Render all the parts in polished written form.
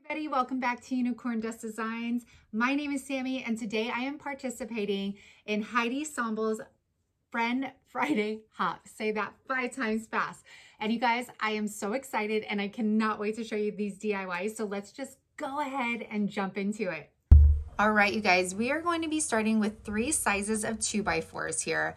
Everybody, welcome back to Unicorn Dust Designs. My name is Sammy, and today I am participating in Heidi Sombel's Friend Friday Hop. Say that 5 times fast. And you guys, I am so excited and I cannot wait to show you these DIYs. So let's just go ahead and jump into it. All right, you guys, we are going to be starting with 3 sizes of 2x4s here.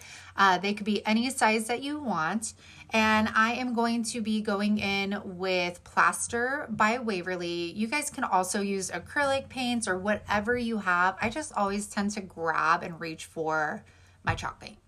They could be any size that you want. And I am going to be going in with Plaster by Waverly. You guys can also use acrylic paints or whatever you have. I just always tend to grab and reach for my chalk paint.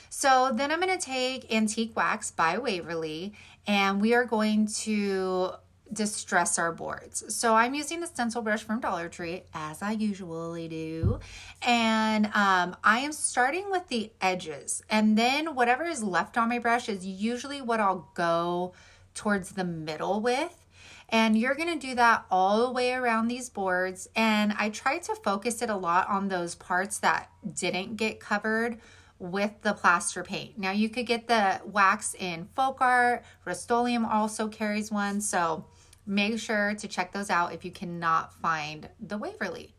So then I'm going to take Antique Wax by Waverly, and we are going to distress our boards. So I'm using a stencil brush from Dollar Tree, as I usually do, and I am starting with the edges, and then whatever is left on my brush is usually what I'll go towards the middle with. And you're going to do that all the way around these boards, and I try to focus it a lot on those parts that didn't get covered with the plaster paint. Now you could get the wax in Folk Art. Rust-Oleum also carries one, so make sure to check those out if you cannot find the Waverly.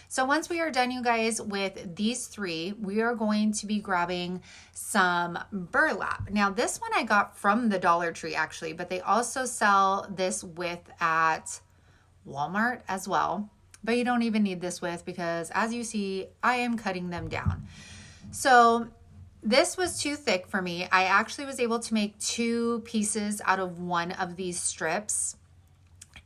So once we are done, you guys, with these 3, we are going to be grabbing some burlap. Now this one I got from the Dollar Tree actually, but they also sell this width at Walmart as well. But you don't even need this width because as you see, I am cutting them down. So this was too thick for me. I actually was able to make 2 pieces out of one of these strips.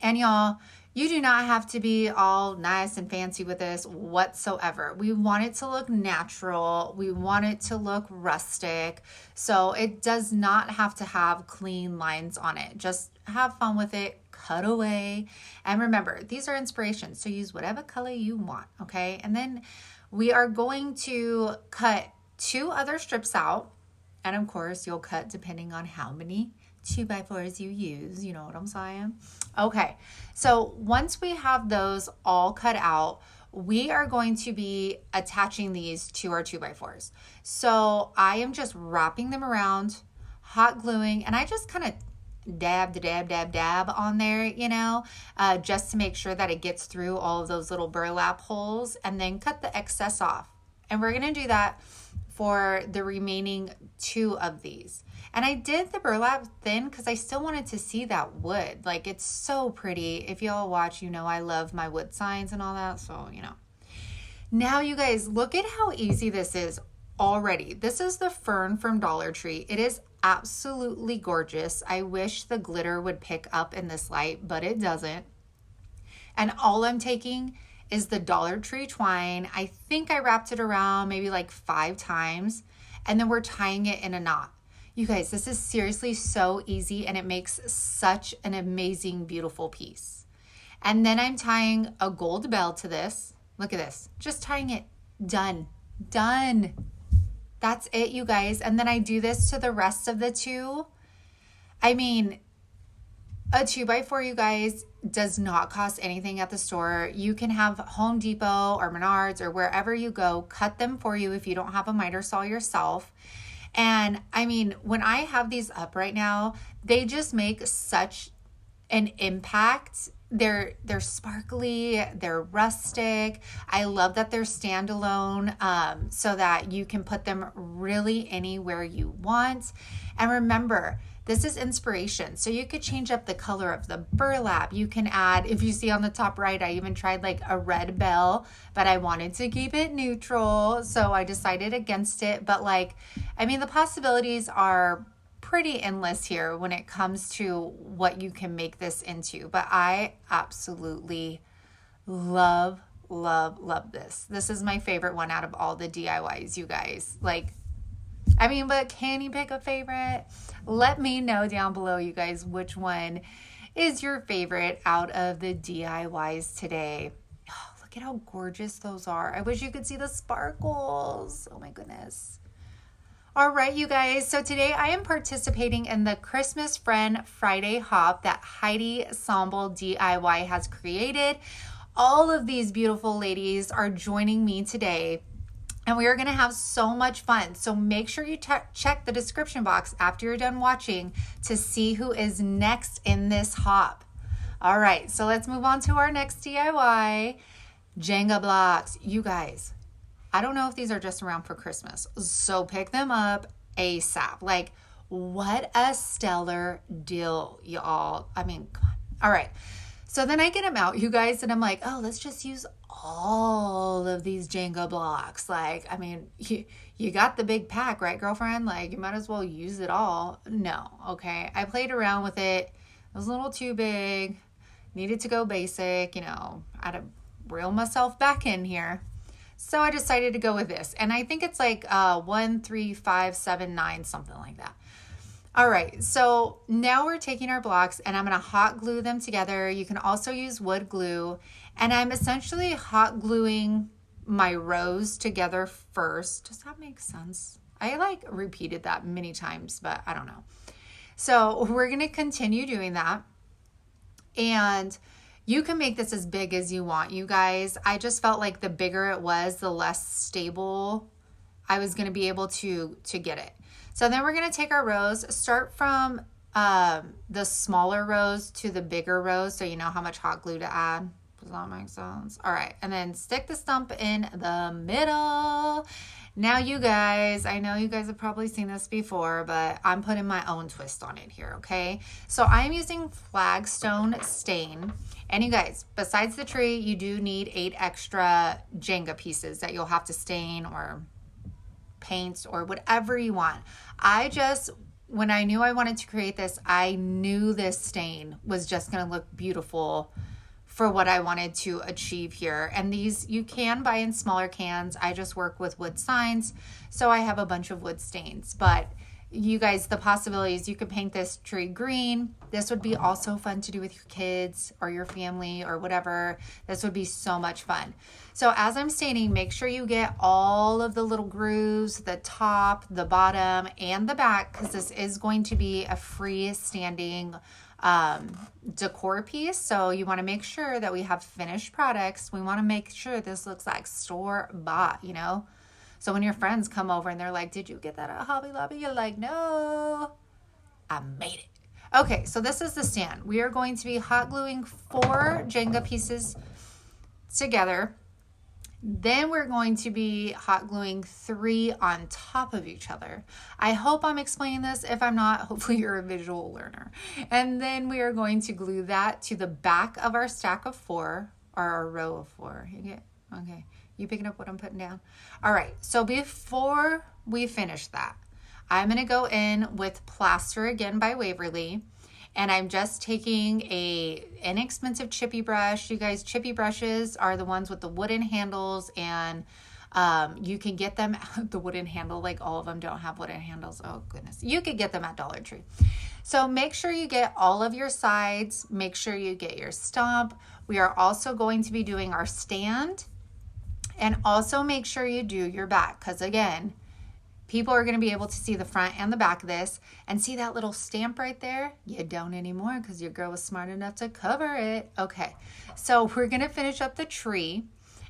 And y'all, you do not have to be all nice and fancy with this whatsoever. We want it to look natural. We want it to look rustic. So it does not have to have clean lines on it. Just have fun with it, cut away. And remember, these are inspirations, so use whatever color you want, okay? And then we are going to cut 2 other strips out. And of course, you'll cut depending on how many 2x4s you use, you know what I'm saying? Okay, so once we have those all cut out, we are going to be attaching these to our 2x4s. So I am just wrapping them around, hot gluing, and I just kind of dab on there, you know, just to make sure that it gets through all of those little burlap holes, and then cut the excess off. And we're going to do that for the remaining 2 of these. And I did the burlap thin because I still wanted to see that wood. Like, it's so pretty. If y'all watch, you know I love my wood signs and all that. So, you know. Now, you guys, look at how easy this is already. This is the fern from Dollar Tree. It is absolutely gorgeous. I wish the glitter would pick up in this light, but it doesn't. And all I'm taking is the Dollar Tree twine. I think I wrapped it around maybe like 5 times. And then we're tying it in a knot. You guys, this is seriously so easy, and it makes such an amazing, beautiful piece. And then I'm tying a gold bell to this. Look at this. Just tying it. Done. Done. That's it, you guys. And then I do this to the rest of the 2. I mean, a 2x4, you guys, does not cost anything at the store. You can have Home Depot or Menards or wherever you go cut them for you if you don't have a miter saw yourself. And I mean, when I have these up right now, they just make such an impact. They're sparkly, they're rustic. I love that they're standalone, so that you can put them really anywhere you want. And remember, this is inspiration. So you could change up the color of the burlap. You can add, if you see on the top right, I even tried like a red bell, but I wanted to keep it neutral. So I decided against it. But like, I mean, the possibilities are pretty endless here when it comes to what you can make this into. But I absolutely love this. This is my favorite one out of all the DIYs, you guys. Like, I mean, but can you pick a favorite? Let me know down below, you guys, which one is your favorite out of the DIYs today. Oh, look at how gorgeous those are. I wish you could see the sparkles. Oh my goodness. All right, you guys. So today I am participating in the Christmas Friend Friday Hop that Heidi Sombel DIY has created. All of these beautiful ladies are joining me today, and we are going to have so much fun. So make sure you check the description box after you're done watching to see who is next in this hop. All right, so let's move on to our next DIY, Jenga blocks. You guys, I don't know if these are just around for Christmas, so pick them up ASAP. Like, what a stellar deal, y'all. I mean, come on. All right, so then I get them out, you guys, and I'm like, oh, let's just use all of these Jenga blocks. Like, I mean, you got the big pack, right, girlfriend? Like, you might as well use it all. No, okay. I played around with it. It was a little too big. Needed to go basic, you know, I had to reel myself back in here. So I decided to go with this. And I think it's like 1, 3, 5, 7, 9, something like that. All right, so now we're taking our blocks and I'm gonna hot glue them together. You can also use wood glue. And I'm essentially hot gluing my rows together first. Does that make sense? I like repeated that many times, but I don't know. So we're gonna continue doing that. And you can make this as big as you want, you guys. I just felt like the bigger it was, the less stable I was going to be able to get it. So then we're going to take our rows, start from the smaller rows to the bigger rows, so you know how much hot glue to add. Does that make sense? All right, and then stick the stump in the middle. Now, you guys, I know you guys have probably seen this before, but I'm putting my own twist on it here, okay? So I'm using flagstone stain. And you guys, besides the tree, you do need 8 extra Jenga pieces that you'll have to stain or paint or whatever you want. When I knew I wanted to create this, I knew this stain was just gonna look beautiful for what I wanted to achieve here. And these you can buy in smaller cans. I just work with wood signs, so I have a bunch of wood stains. But you guys, the possibilities, you could paint this tree green. This would be also fun to do with your kids or your family or whatever. This would be so much fun. So as I'm staining, make sure you get all of the little grooves, the top, the bottom, and the back, because this is going to be a freestanding decor piece. So you want to make sure that we have finished products. We want to make sure this looks like store-bought, you know? So when your friends come over and they're like, did you get that at Hobby Lobby? You're like, no, I made it. Okay, so this is the stand. We are going to be hot gluing 4 Jenga pieces together. Then we're going to be hot gluing 3 on top of each other. I hope I'm explaining this. If I'm not, hopefully you're a visual learner. And then we are going to glue that to the back of our stack of 4, or our row of 4. You get, okay. You picking up what I'm putting down? All right, so before we finish that, I'm gonna go in with Plaster again by Waverly, and I'm just taking a inexpensive chippy brush. You guys, chippy brushes are the ones with the wooden handles, and you can get them, the wooden handle, like all of them don't have wooden handles. Oh goodness, you could get them at Dollar Tree. So make sure you get all of your sides, make sure you get your stump. We are also going to be doing our stand. And also make sure you do your back, because again, people are going to be able to see the front and the back of this. And see that little stamp right there? You don't anymore because your girl was smart enough to cover it. Okay, so we're going to finish up the tree,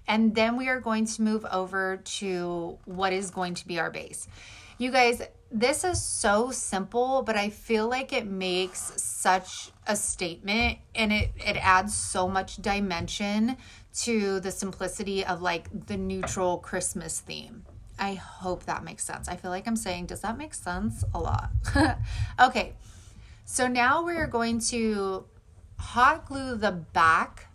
and then we are going to move over to what is going to be our base. You guys, this is so simple, but I feel like it makes such a statement, and it adds so much dimension to the simplicity of like the neutral Christmas theme. I hope that makes sense. I feel like I'm saying, does that make sense? A lot. Okay, so now we're going to hot glue the back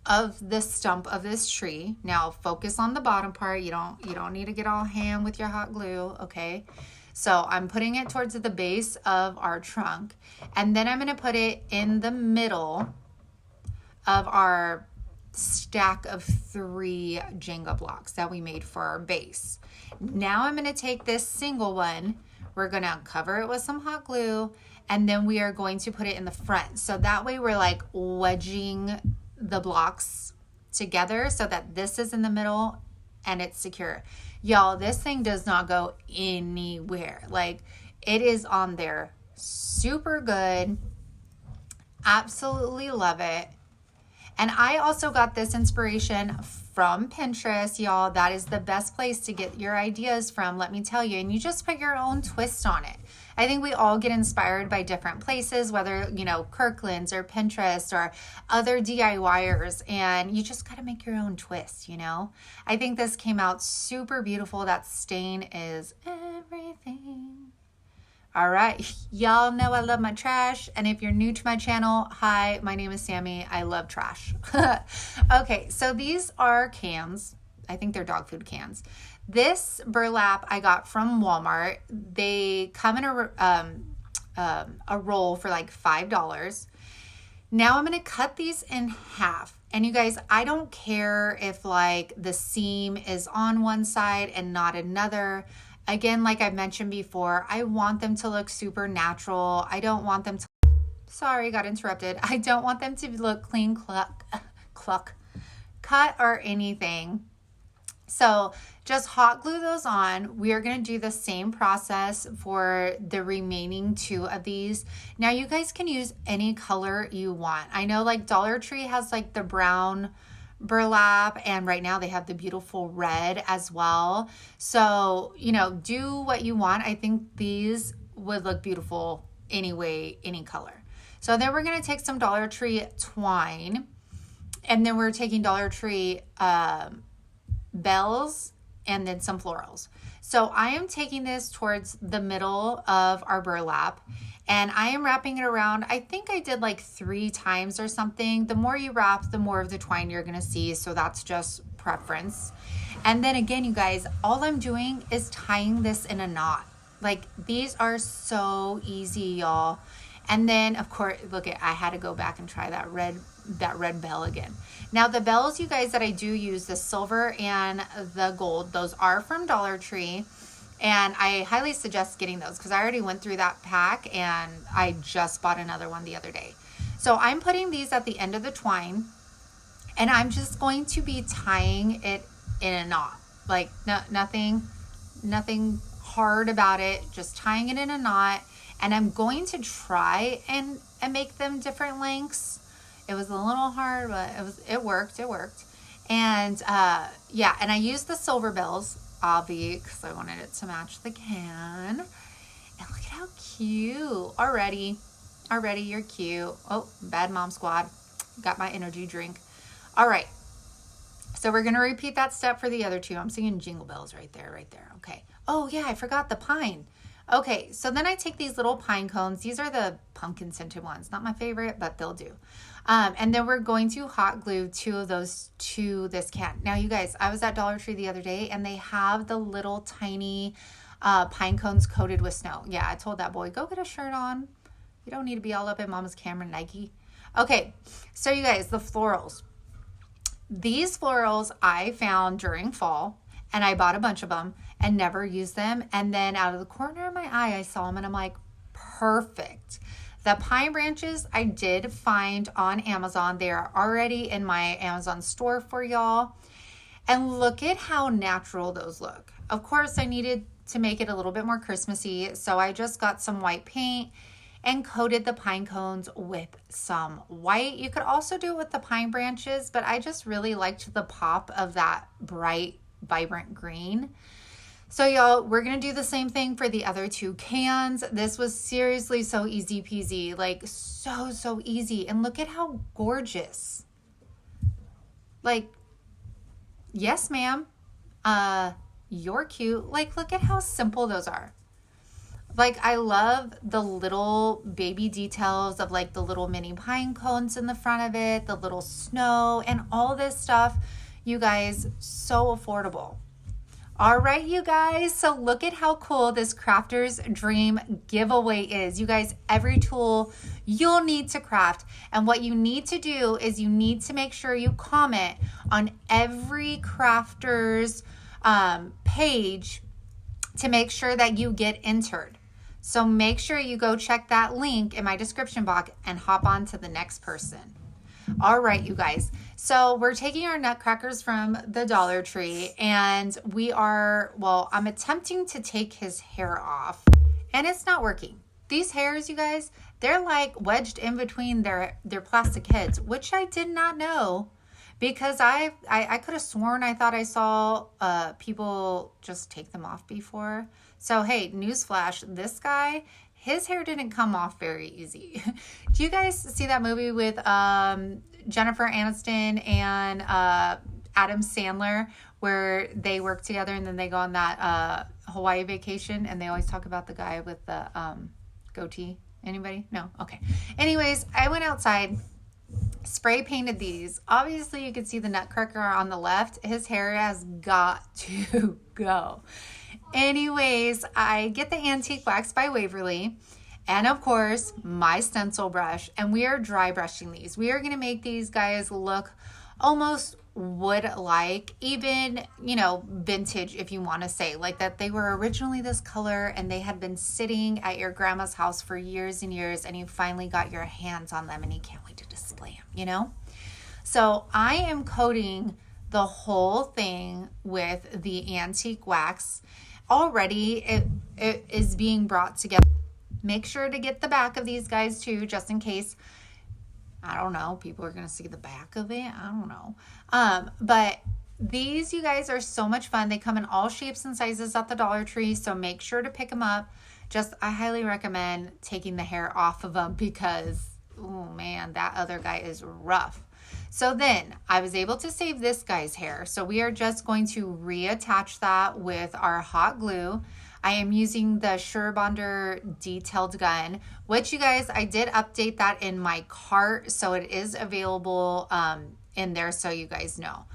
of the stump of this tree. Now focus on the bottom part. You don't need to get all ham with your hot glue, okay? So I'm putting it towards the base of our trunk, and then I'm gonna put it in the middle of our stack of 3 Jenga blocks that we made for our base. Now I'm going to take this single one, we're going to cover it with some hot glue, and then we are going to put it in the front. So that way we're like wedging the blocks together so that this is in the middle and it's secure. Y'all, this thing does not go anywhere. Like, it is on there super good. Absolutely love it. And I also got this inspiration from Pinterest, y'all. That is the best place to get your ideas from, let me tell you. And you just put your own twist on it. I think we all get inspired by different places, whether, you know, Kirkland's or Pinterest or other DIYers, and you just got to make your own twist, you know? I think this came out super beautiful. That stain is everything. All right, y'all know I love my trash, and if you're new to my channel, hi, my name is Sammy. I love trash. Okay, so these are cans. I think they're dog food cans. This burlap I got from Walmart. They come in a roll for like $5. Now I'm gonna cut these in half. And you guys, I don't care if like the seam is on one side and not another. Again, like I've mentioned before, I want them to look super natural. I don't want them to, sorry, got interrupted. I don't want them to look clean, cut or anything. So just hot glue those on. We are going to do the same process for the remaining 2 of these. Now you guys can use any color you want. I know like Dollar Tree has like the brown burlap, and right now they have the beautiful red as well. So, you know, do what you want. I think these would look beautiful anyway, any color. So then we're going to take some Dollar Tree twine, and then we're taking Dollar Tree bells, and then some florals. So I am taking this towards the middle of our burlap, and I am wrapping it around. I think I did like 3 times or something. The more you wrap, the more of the twine you're gonna see. So that's just preference. And then again, you guys, all I'm doing is tying this in a knot. Like these are so easy, y'all. And then of course, look at, I had to go back and try that red bell again. Now the bells, you guys, that I do use, the silver and the gold, those are from Dollar Tree. And I highly suggest getting those because I already went through that pack and I just bought another one the other day. So I'm putting these at the end of the twine, and I'm just going to be tying it in a knot. Like nothing hard about it, just tying it in a knot. And I'm going to try and make them different lengths. It was a little hard, but it worked. And yeah, and I used the silver bells, obviously, because I wanted it to match the can. And look at how cute. Already, you're cute. Oh, bad mom squad. Got my energy drink. All right. So we're going to repeat that step for the other 2. I'm singing jingle bells right there. Okay. Oh yeah, I forgot the pine. Okay, so then I take these little pine cones. These are the pumpkin scented ones. Not my favorite, but they'll do. And then we're going to hot glue 2 of those to this can. Now, you guys, I was at Dollar Tree the other day, and they have the little tiny pine cones coated with snow. Yeah, I told that boy, go get a shirt on. You don't need to be all up in mama's camera, Nike. Okay, so you guys, the florals. These florals I found during fall, and I bought a bunch of them and never used them. And then out of the corner of my eye, I saw them, and I'm like, perfect. The pine branches I did find on Amazon. They are already in my Amazon store for y'all. And look at how natural those look. Of course, I needed to make it a little bit more Christmassy, so I just got some white paint and coated the pine cones with some white. You could also do it with the pine branches, but I just really liked the pop of that bright, vibrant green. So y'all, we're going to do the same thing for the other 2 cans. This was seriously so easy peasy, like so easy. And look at how gorgeous. Like, yes, ma'am. You're cute. Like, look at how simple those are. Like, I love the little baby details of like the little mini pine cones in the front of it, the little snow and all this stuff. You guys, so affordable. All right, you guys, so look at how cool this Crafter's Dream giveaway is. You guys, every tool you'll need to craft, and what you need to do is you need to make sure you comment on every crafter's page to make sure that you get entered. So make sure you go check that link in my description box and hop on to the next person. All right, you guys. So we're taking our nutcrackers from the Dollar Tree, and we are, well, I'm attempting to take his hair off, and it's not working. These hairs, you guys, they're like wedged in between their plastic heads, which I did not know, because I could have sworn I thought I saw people just take them off before. So hey, newsflash, this guy, his hair didn't come off very easy. Do you guys see that movie with Jennifer Aniston and Adam Sandler where they work together and then they go on that Hawaii vacation and they always talk about the guy with the goatee? Anybody? No? Okay. Anyways, I went outside, spray painted these. Obviously, you can see the nutcracker on the left. His hair has got to go. Anyways, I get the antique wax by Waverly and of course my stencil brush, and we are dry brushing these. We are going to make these guys look almost wood-like, even, you know, vintage, if you want to say, like that they were originally this color and they had been sitting at your grandma's house for years and years, and you finally got your hands on them and you can't wait to display them, you know? So I am coating the whole thing with the antique wax. Already it is being brought together. Make sure to get the back of these guys too, just in case, I don't know, people are going to see the back of it. I don't know. But these, you guys, are so much fun. They come in all shapes and sizes at the Dollar Tree, so make sure to pick them up. Just, I highly recommend taking the hair off of them because, oh man, that other guy is rough. So then I was able to save this guy's hair. So we are just going to reattach that with our hot glue. I am using the Surebonder detailed gun, which, you guys, I did update that in my cart, so it is available in there, so you guys know.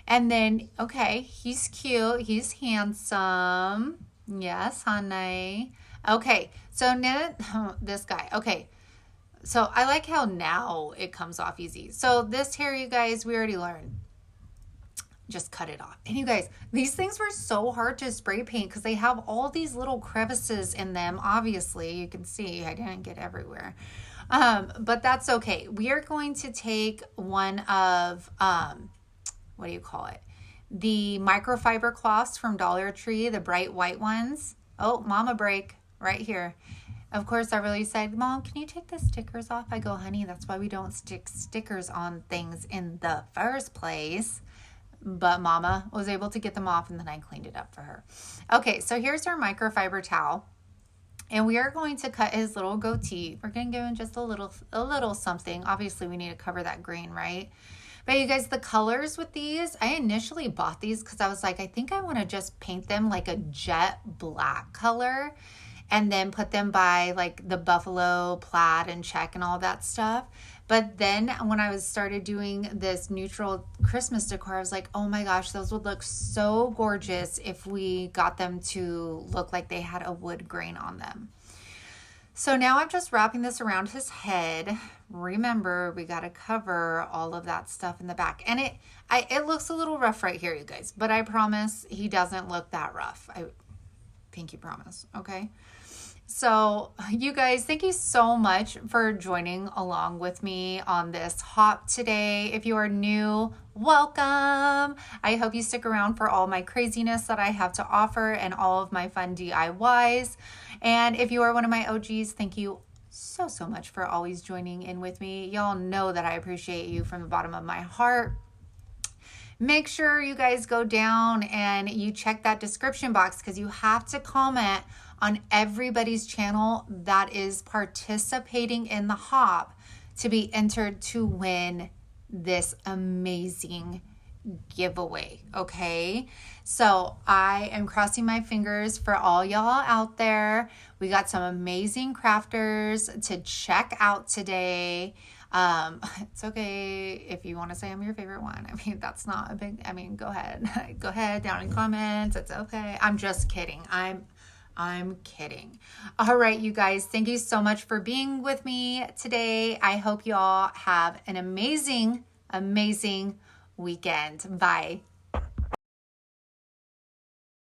And then, okay, he's cute, he's handsome. Yes, honey. Okay, so now this guy. Okay, so I like how now it comes off easy. So this hair, you guys, we already learned. Just cut it off. And you guys, these things were so hard to spray paint because they have all these little crevices in them. Obviously, you can see I didn't get everywhere. But that's okay. We are going to take one of, what do you call it? The microfiber cloths from Dollar Tree, the bright white ones. Oh, mama break right here. Of course, I really said, Mom, can you take the stickers off? I go, honey, that's why we don't stick stickers on things in the first place. But Mama was able to get them off, and then I cleaned it up for her. Okay, so here's our microfiber towel, and we are going to cut his little goatee. We're going to give him just a little something. Obviously, we need to cover that green, right? But you guys, the colors with these, I initially bought these because I was like, I think I want to just paint them like a jet black color and then put them by like the buffalo plaid and check and all that stuff. But then when I started doing this neutral Christmas decor, I was like, oh my gosh, those would look so gorgeous if we got them to look like they had a wood grain on them. So now I'm just wrapping this around his head. Remember, we got to cover all of that stuff in the back. And it looks a little rough right here, you guys, but I promise he doesn't look that rough. I pinky promise, okay? So you guys, thank you so much for joining along with me on this hop today. If you are new, welcome. I hope you stick around for all my craziness that I have to offer and all of my fun DIYs. And if you are one of my OGs, thank you so much for always joining in with me. Y'all know that I appreciate you from the bottom of my heart. Make sure you guys go down and you check that description box because you have to comment on everybody's channel that is participating in the hop to be entered to win this amazing giveaway, okay? So I am crossing my fingers for all y'all out there. We got some amazing crafters to check out today. It's okay if you want to say I'm your favorite one. I mean, that's not a big, I mean, go ahead. Go ahead down in comments. It's okay. I'm just kidding. I'm kidding. All right, you guys, thank you so much for being with me today. I hope you all have an amazing weekend. Bye.